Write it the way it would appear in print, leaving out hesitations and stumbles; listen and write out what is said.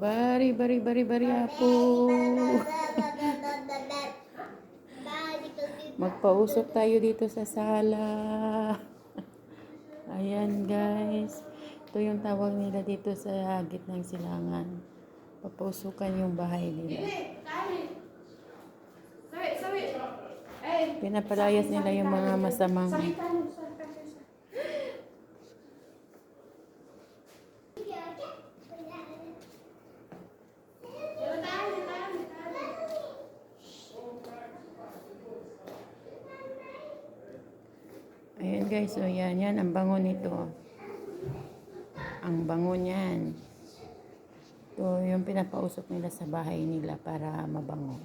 Bari apo. Magpausok tayo dito sa sala. Ayan guys. Ito yung tawag nila dito sa gitnang silangan. Papausukan yung bahay nila. Pinapalayas nila yung mga masamang. Ayan guys, so yan ang bango nito. Ang bango niyan. Ito yung pinapausok nila sa bahay nila para mabango.